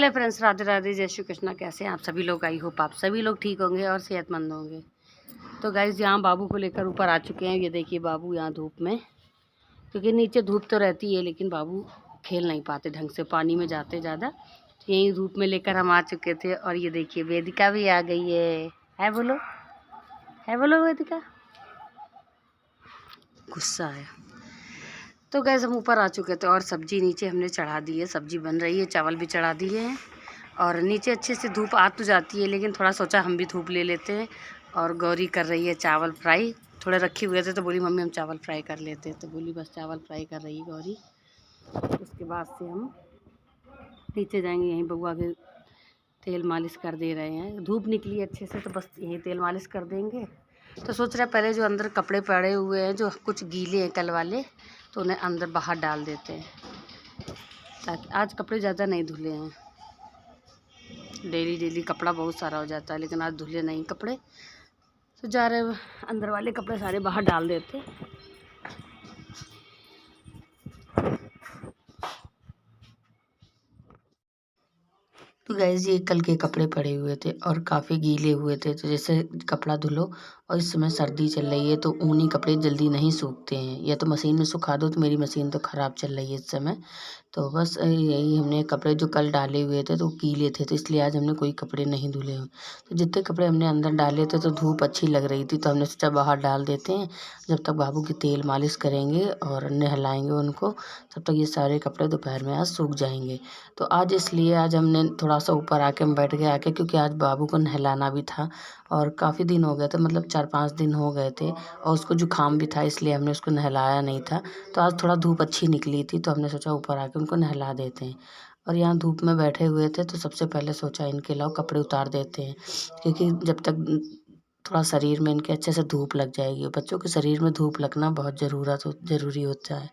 Hello friends, Radhe Radhe, जय श्री कृष्णा। कैसे हैं आप सभी लोग? आई होप आप सभी लोग ठीक होंगे और सेहतमंद होंगे। तो गाइज़, यहाँ बाबू को लेकर ऊपर आ चुके हैं। ये देखिए बाबू यहाँ धूप में, क्योंकि नीचे धूप तो रहती है लेकिन बाबू खेल नहीं पाते ढंग से, पानी में जाते ज़्यादा। तो यहीं धूप में लेकर हम आ चुके थे। और ये देखिए वेदिका भी आ गई है बोलो, है बोलो वेदिका। गुस्सा है। तो गैस हम ऊपर आ चुके थे और सब्जी नीचे हमने चढ़ा दी है। सब्जी बन रही है, चावल भी चढ़ा दिए हैं। और नीचे अच्छे से धूप आ तो जाती है लेकिन थोड़ा सोचा हम भी धूप ले लेते हैं। और गौरी कर रही है चावल फ्राई। थोड़े रखे हुए थे तो बोली मम्मी हम चावल फ्राई कर लेते हैं, तो बोली बस चावल फ्राई कर रही है गौरी। उसके बाद से हम नीचे जाएंगे, यहीं बउआ के तेल मालिश कर दे रहे हैं। धूप निकली अच्छे से तो बस यहीं तेल मालिश कर देंगे। तो सोच रहे पहले जो अंदर कपड़े पड़े हुए हैं, जो कुछ गीले हैं कल वाले, तो उन्हें अंदर बाहर डाल देते हैं, ताकि आज कपड़े ज़्यादा नहीं धुले हैं। डेली कपड़ा बहुत सारा हो जाता है लेकिन आज धुले नहीं कपड़े, तो जा रहे अंदर वाले कपड़े सारे बाहर डाल देते। तो गाइस, ये कल के कपड़े पड़े हुए थे और काफ़ी गीले हुए थे। तो जैसे कपड़ा धुलो, और इस समय सर्दी चल रही है तो ऊनी कपड़े जल्दी नहीं सूखते हैं, या तो मशीन में सुखा दो। तो मेरी मशीन तो ख़राब चल रही है इस समय। तो बस यही हमने कपड़े जो कल डाले हुए थे तो गीले थे, तो इसलिए आज हमने कोई कपड़े नहीं धुले हैं। तो जितने कपड़े हमने अंदर डाले थे तो धूप अच्छी लग रही थी, तो हमने सोचा बाहर डाल देते हैं। जब तक बाबू की तेल मालिश करेंगे और नहलाएंगे उनको, तब तक ये सारे कपड़े दोपहर में आज सूख जाएंगे। तो आज इसलिए आज हमने थोड़ा सा ऊपर आके हम बैठ गए आके, क्योंकि आज बाबू को नहलाना भी था। और काफ़ी दिन हो गए थे, मतलब 4-5 दिन हो गए थे, और उसको जुकाम भी था, इसलिए हमने उसको नहलाया नहीं था। तो आज थोड़ा धूप अच्छी निकली थी तो हमने सोचा ऊपर आके उनको नहला देते हैं। और यहाँ धूप में बैठे हुए थे तो सबसे पहले सोचा इनके लाओ कपड़े उतार देते हैं, क्योंकि जब तक थोड़ा शरीर में इनके अच्छे से धूप लग जाएगी। बच्चों के शरीर में धूप लगना बहुत ज़रूरी होता है।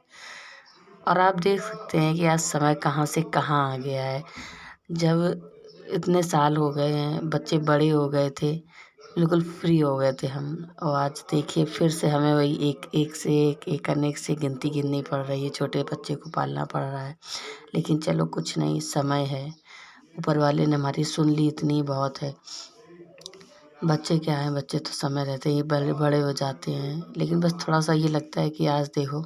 और आप देख सकते हैं कि आज समय कहाँ से कहाँ आ गया है। जब इतने साल हो गए हैं, बच्चे बड़े हो गए थे, बिल्कुल फ्री हो गए थे हम, और आज देखिए फिर से हमें वही एक से एक अनेक से गिनती गिननी पड़ रही है। छोटे बच्चे को पालना पड़ रहा है, लेकिन चलो कुछ नहीं, समय है। ऊपर वाले ने हमारी सुन ली, इतनी बहुत है। बच्चे क्या हैं, बच्चे तो समय रहते ही बड़े बड़े हो जाते हैं, लेकिन बस थोड़ा सा ये लगता है कि आज देखो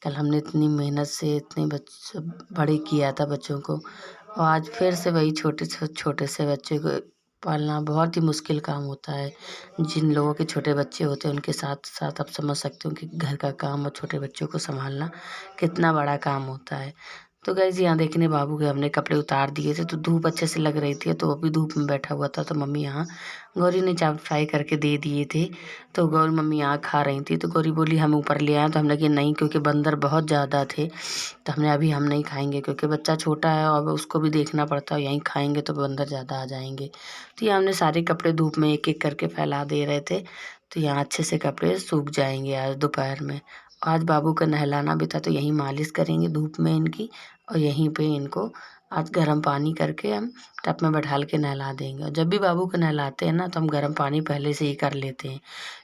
कल हमने इतनी मेहनत से इतने बच्चे बड़े किया था बच्चों को, और आज फिर से वही छोटे से बच्चे को पालना बहुत ही मुश्किल काम होता है। जिन लोगों के छोटे बच्चे होते हैं उनके साथ साथ आप समझ सकते हो कि घर का काम और छोटे बच्चों को संभालना कितना बड़ा काम होता है। तो गाइस, यहाँ देखने बाबू के हमने कपड़े उतार दिए थे, तो धूप अच्छे से लग रही थी, तो वो भी धूप में बैठा हुआ था। तो मम्मी यहाँ गौरी ने चावल फ्राई करके दे दिए थे, तो गौरी मम्मी यहाँ खा रही थी। तो गौरी बोली हम ऊपर ले आए, तो हमने कहा नहीं, क्योंकि बंदर बहुत ज़्यादा थे, तो हमने अभी हम नहीं खाएंगे, क्योंकि बच्चा छोटा है और उसको भी देखना पड़ता है। यहीं खाएंगे तो बंदर ज़्यादा आ जाएंगे। तो यहाँ हमने सारे कपड़े धूप में एक एक करके फैला दे रहे थे, तो यहाँ अच्छे से कपड़े सूख जाएंगे आज दोपहर में। आज बाबू का नहलाना भी था, तो यहीं मालिश करेंगे धूप में इनकी, और यहीं पे इनको आज गर्म पानी करके हम टब में बैठाल के नहला देंगे। और जब भी बाबू को नहलाते हैं ना, तो हम गर्म पानी पहले से ही कर लेते हैं,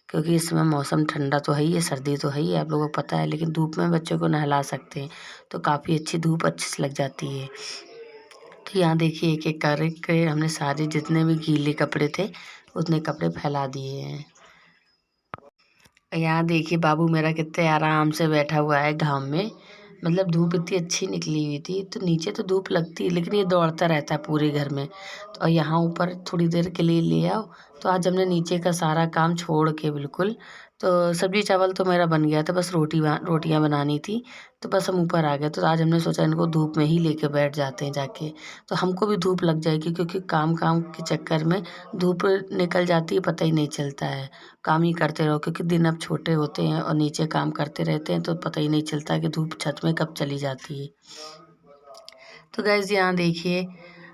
क्योंकि इस समय मौसम ठंडा तो है ही है, सर्दी तो है ही है, आप लोगों को पता है। लेकिन धूप में बच्चों को नहला सकते हैं, तो काफ़ी अच्छी धूप अच्छी से लग जाती है। तो यहाँ देखिए एक एक करके हमने सारे जितने भी गीले कपड़े थे उतने कपड़े फैला दिए हैं। यहाँ देखिए बाबू मेरा कितने आराम से बैठा हुआ है घाम में, मतलब धूप इतनी अच्छी निकली हुई थी। तो नीचे तो धूप लगती है लेकिन ये दौड़ता रहता है पूरे घर में। तो यहाँ ऊपर थोड़ी देर के लिए ले आओ। तो आज हमने नीचे का सारा काम छोड़ के बिल्कुल, तो सब्जी चावल तो मेरा बन गया था, बस रोटियाँ बनानी थी। तो बस हम ऊपर आ गए, तो आज हमने सोचा इनको धूप में ही लेके बैठ जाते हैं जाके, तो हमको भी धूप लग जाएगी, क्योंकि काम के चक्कर में धूप निकल जाती है, पता ही नहीं चलता है। काम ही करते रहो, क्योंकि दिन अब छोटे होते हैं और नीचे काम करते रहते हैं, तो पता ही नहीं चलता कि धूप छत में कब चली जाती है। तो गाइस, यहाँ देखिए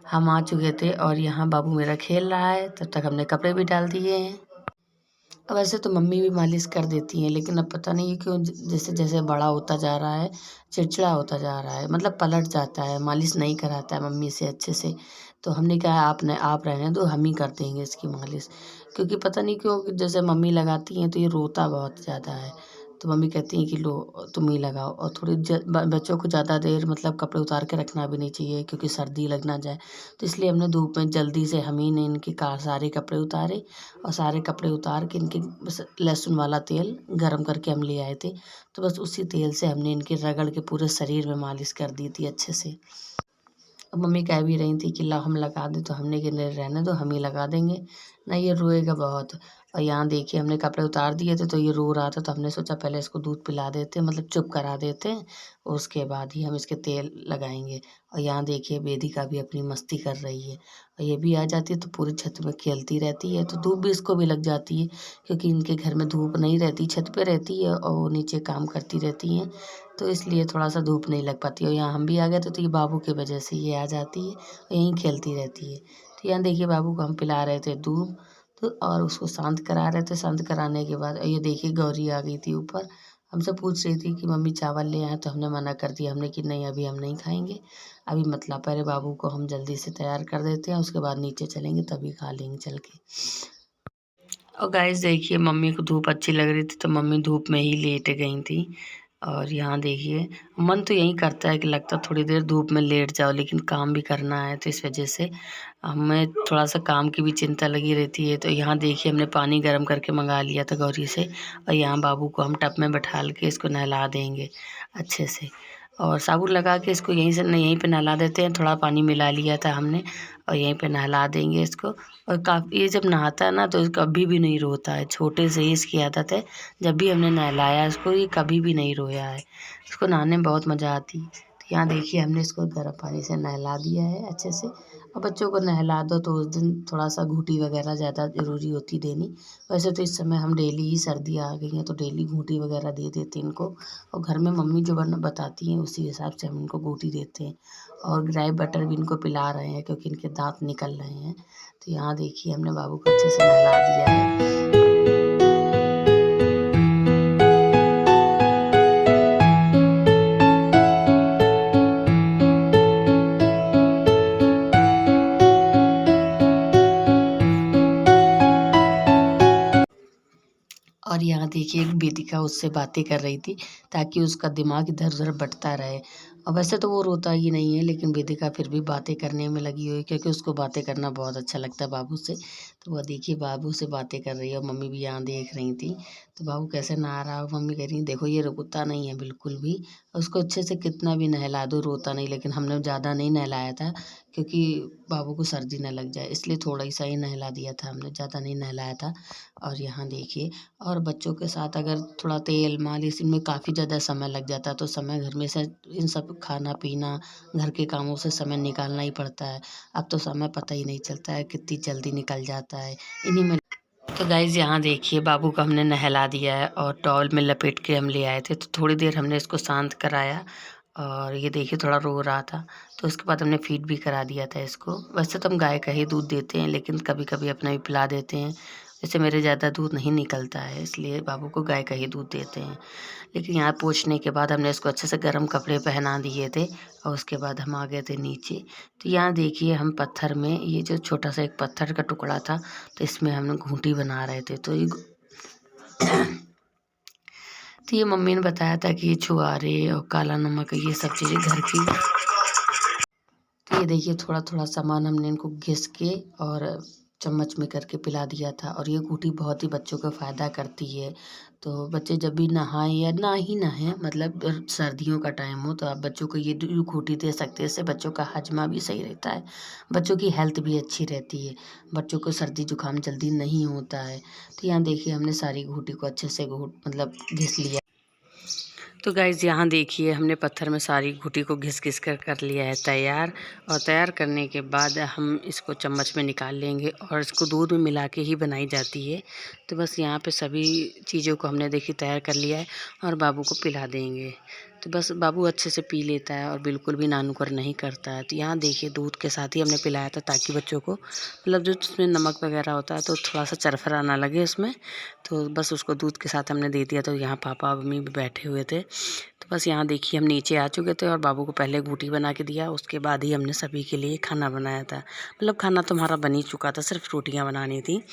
हम आ चुके थे और यहाँ बाबू मेरा खेल रहा है, तब तक हमने कपड़े भी डाल दिए हैं। अब वैसे तो मम्मी भी मालिश कर देती हैं, लेकिन अब पता नहीं क्यों जैसे जैसे बड़ा होता जा रहा है चिड़चिड़ा होता जा रहा है, मतलब पलट जाता है, मालिश नहीं कराता है मम्मी से अच्छे से। तो हमने कहा आप रहने दो, हम ही कर देंगे इसकी मालिश, क्योंकि पता नहीं क्यों जैसे मम्मी लगाती हैं तो ये रोता बहुत ज़्यादा है। तो मम्मी कहती हैं कि लो तुम ही लगाओ। और थोड़ी बच्चों को ज़्यादा देर मतलब कपड़े उतार के रखना भी नहीं चाहिए क्योंकि सर्दी लग ना जाए, तो इसलिए हमने धूप में जल्दी से हम ही ने इनके सारे कपड़े उतारे। और सारे कपड़े उतार के इनके बस लहसुन वाला तेल गरम करके हम ले आए थे, तो बस उसी तेल से हमने इनके रगड़ के पूरे शरीर में मालिश कर दी थी अच्छे से। अब मम्मी कह भी रही थी कि ला हम लगा दें, तो हमने कि नहीं रहने दो, हम ही लगा देंगे, नहीं ये रोएगा बहुत। और यहाँ देखिए हमने कपड़े उतार दिए थे तो ये रो रहा था, तो हमने सोचा पहले इसको दूध पिला देते, मतलब चुप करा देते हैं, उसके बाद ही हम इसके तेल लगाएंगे। और यहाँ देखिए वेदिका भी अपनी मस्ती कर रही है, और ये भी आ जाती है तो पूरी छत में खेलती रहती है, तो धूप भी इसको भी लग जाती है क्योंकि इनके घर में धूप नहीं रहती, छत पे रहती है और वो नीचे काम करती रहती हैं, तो इसलिए थोड़ा सा धूप नहीं लग पाती। और यहाँ हम भी आ गए थे तो ये बाबू की वजह से ये आ जाती है और यहीं खेलती रहती है। तो यहाँ देखिए बाबू को हम पिला रहे थे दूध, तो और उसको शांत करा रहे थे। शांत कराने के बाद ये देखिए गौरी आ गई थी ऊपर, हमसे पूछ रही थी कि मम्मी चावल ले आए, तो हमने मना कर दिया, हमने कि नहीं अभी हम नहीं खाएंगे, अभी मतलब पहले बाबू को हम जल्दी से तैयार कर देते हैं, उसके बाद नीचे चलेंगे तभी खा लेंगे चल के। और गाइस देखिए मम्मी को धूप अच्छी लग रही थी तो मम्मी धूप में ही लेट गई थी। और यहाँ देखिए मन तो यही करता है कि लगता थोड़ी देर धूप में लेट जाओ, लेकिन काम भी करना है तो इस वजह से हमें थोड़ा सा काम की भी चिंता लगी रहती है। तो यहाँ देखिए हमने पानी गर्म करके मंगा लिया था गौरी से, और यहाँ बाबू को हम टब में बैठा के इसको नहला देंगे अच्छे से, और साबुन लगा के इसको यहीं पे नहला देते हैं। थोड़ा पानी मिला लिया था हमने और यहीं पे नहला देंगे इसको। और काफ़ी ये जब नहाता है ना तो कभी भी नहीं रोता है, छोटे से ही इसकी आदत है, जब भी हमने नहलाया इसको ये कभी भी नहीं रोया है, इसको नहाने में बहुत मज़ा आती है। तो यहाँ देखिए हमने इसको गर्म पानी से नहला दिया है अच्छे से। और बच्चों को नहला दो तो उस दिन थोड़ा सा घूंटी वगैरह ज़्यादा ज़रूरी होती देनी, वैसे तो इस समय हम डेली ही, सर्दियाँ आ गई हैं तो डेली घूंटी वगैरह दे देते हैं इनको, और घर में मम्मी जो बताती हैं उसी हिसाब से हम इनको घूंटी देते हैं। और ग्राइप बटर भी इनको पिला रहे हैं क्योंकि इनके दांत निकल रहे हैं। तो यहाँ देखिए हमने बाबू को अच्छे से नहला दिया है। और यहाँ देखिए एक वेदिका उससे बातें कर रही थी ताकि उसका दिमाग इधर उधर बटता रहे। और वैसे तो वो रोता ही नहीं है, लेकिन वेदिका फिर भी बातें करने में लगी हुई है क्योंकि उसको बातें करना बहुत अच्छा लगता है बाबू से। तो वह देखिए बाबू से बातें कर रही है और मम्मी भी यहाँ देख रही थी। तो बाबू कैसे नहा रहा है, मम्मी कह रही देखो ये रोता नहीं है बिल्कुल भी, उसको अच्छे से कितना भी नहला दो रोता नहीं, लेकिन हमने ज़्यादा नहीं नहलाया था क्योंकि बाबू को सर्दी न लग जाए, इसलिए थोड़ा सा ही नहला दिया था हमने, ज़्यादा नहीं नहलाया था। और यहाँ देखिए, और बच्चों के साथ अगर थोड़ा तेल मालिश इनमें काफ़ी ज़्यादा समय लग जाता है, तो समय घर में से इन सब खाना पीना घर के कामों से समय निकालना ही पड़ता है। अब तो समय पता ही नहीं चलता है कितनी जल्दी निकल जाता है इन्हीं में। तो गाइज़ यहाँ देखिए बाबू को हमने नहला दिया है और टॉवल में लपेट के हम ले आए थे, तो थोड़ी देर हमने इसको शांत कराया। और ये देखिए थोड़ा रो रहा था, तो उसके बाद हमने फीड भी करा दिया था इसको। वैसे तो हम गाय का ही दूध देते हैं, लेकिन कभी कभी अपना भी पिला देते हैं, जैसे मेरे ज़्यादा दूध नहीं निकलता है इसलिए बाबू को गाय का ही दूध देते हैं। लेकिन यहाँ पोंछने के बाद हमने इसको अच्छे से गर्म कपड़े पहना दिए थे और उसके बाद हम आ गए थे नीचे। तो यहाँ देखिए हम पत्थर में, ये जो छोटा सा एक पत्थर का टुकड़ा था, तो इसमें हम लोग घूंटी बना रहे थे। तो ये मम्मी ने बताया था कि ये छुआरे और काला नमक ये सब चीज़ें घर की। तो ये देखिए थोड़ा थोड़ा सामान हमने इनको घिस के और चम्मच में करके पिला दिया था। और ये घूंटी बहुत ही बच्चों को फ़ायदा करती है, तो बच्चे जब भी नहाएं या ना ही नहाएं, मतलब सर्दियों का टाइम हो तो आप बच्चों को ये घूंटी दे सकते हैं। इससे बच्चों का हजमा भी सही रहता है, बच्चों की हेल्थ भी अच्छी रहती है, बच्चों को सर्दी जुकाम जल्दी नहीं होता है। तो यहाँ देखिए हमने सारी घूंटी को अच्छे से मतलब घिस लिया। तो गाइज़ यहाँ देखिए हमने पत्थर में सारी घुटी को घिस कर लिया है तैयार। और तैयार करने के बाद हम इसको चम्मच में निकाल लेंगे, और इसको दूध में मिला के ही बनाई जाती है। तो बस यहाँ पे सभी चीज़ों को हमने देखी तैयार कर लिया है और बाबू को पिला देंगे। तो बस बाबू अच्छे से पी लेता है और बिल्कुल भी नानुकर नहीं करता है। तो यहाँ देखिए दूध के साथ ही हमने पिलाया था ताकि बच्चों को, मतलब जो उसमें नमक वगैरह होता है तो थोड़ा सा चरफरा ना लगे उसमें, तो बस उसको दूध के साथ हमने दे दिया। तो यहाँ पापा मम्मी भी बैठे हुए थे। तो बस यहाँ देखिए हम नीचे आ चुके थे और बाबू को पहले घूंटी बना के दिया, उसके बाद ही हमने सभी के लिए खाना बनाया था। मतलब खाना तो हमारा बन ही चुका था, सिर्फ रोटियाँ बनानी थी।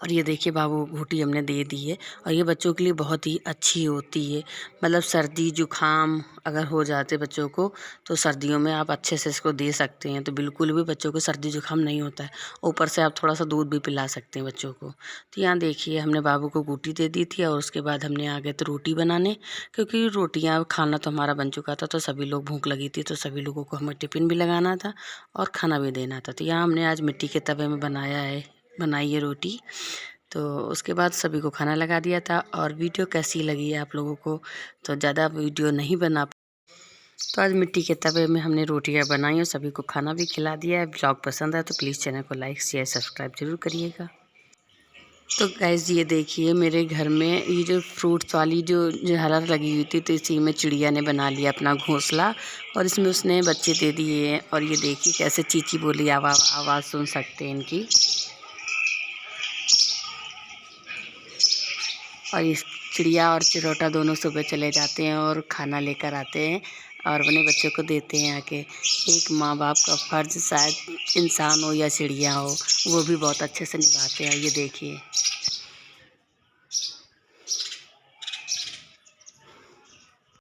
और ये देखिए बाबू घूटी हमने दे दी है। और ये बच्चों के लिए बहुत ही अच्छी होती है, मतलब सर्दी जुकाम अगर हो जाते बच्चों को तो सर्दियों में आप अच्छे से इसको दे सकते हैं, तो बिल्कुल भी बच्चों को सर्दी जुकाम नहीं होता है। ऊपर से आप थोड़ा सा दूध भी पिला सकते हैं बच्चों को। तो यहाँ देखिए हमने बाबू को घूटी दे दी थी और उसके बाद हमने आ गए तो रोटी बनाने, क्योंकि रोटियाँ खाना तो हमारा बन चुका था, तो सभी लोग भूख लगी थी, तो सभी लोगों को हमें टिफ़िन भी लगाना था और खाना भी देना था। तो यहाँ हमने आज मिट्टी के तवे में बनाई है रोटी। तो उसके बाद सभी को खाना लगा दिया था। और वीडियो कैसी लगी है आप लोगों को, तो ज़्यादा वीडियो नहीं बना, तो आज मिट्टी के तवे में हमने रोटियां बनाई और सभी को खाना भी खिला दिया है। ब्लॉग पसंद आए तो प्लीज़ चैनल को लाइक शेयर सब्सक्राइब जरूर करिएगा। तो गाइज़ ये देखिए मेरे घर में ये जो फ्रूट्स वाली जो झालर लगी हुई थी, तो इसी में चिड़िया ने बना लिया अपना घोंसला और इसमें उसने बच्चे दे दिए हैं। और ये देखिए कैसे चींची बोली आवाज़ सुन सकते हैं इनकी। और इस चिड़िया और चिरौटा दोनों सुबह चले जाते हैं और खाना लेकर आते हैं और अपने बच्चों को देते हैं आके। एक माँ बाप का फ़र्ज़ शायद इंसान हो या चिड़िया हो, वो भी बहुत अच्छे से निभाते हैं। ये देखिए।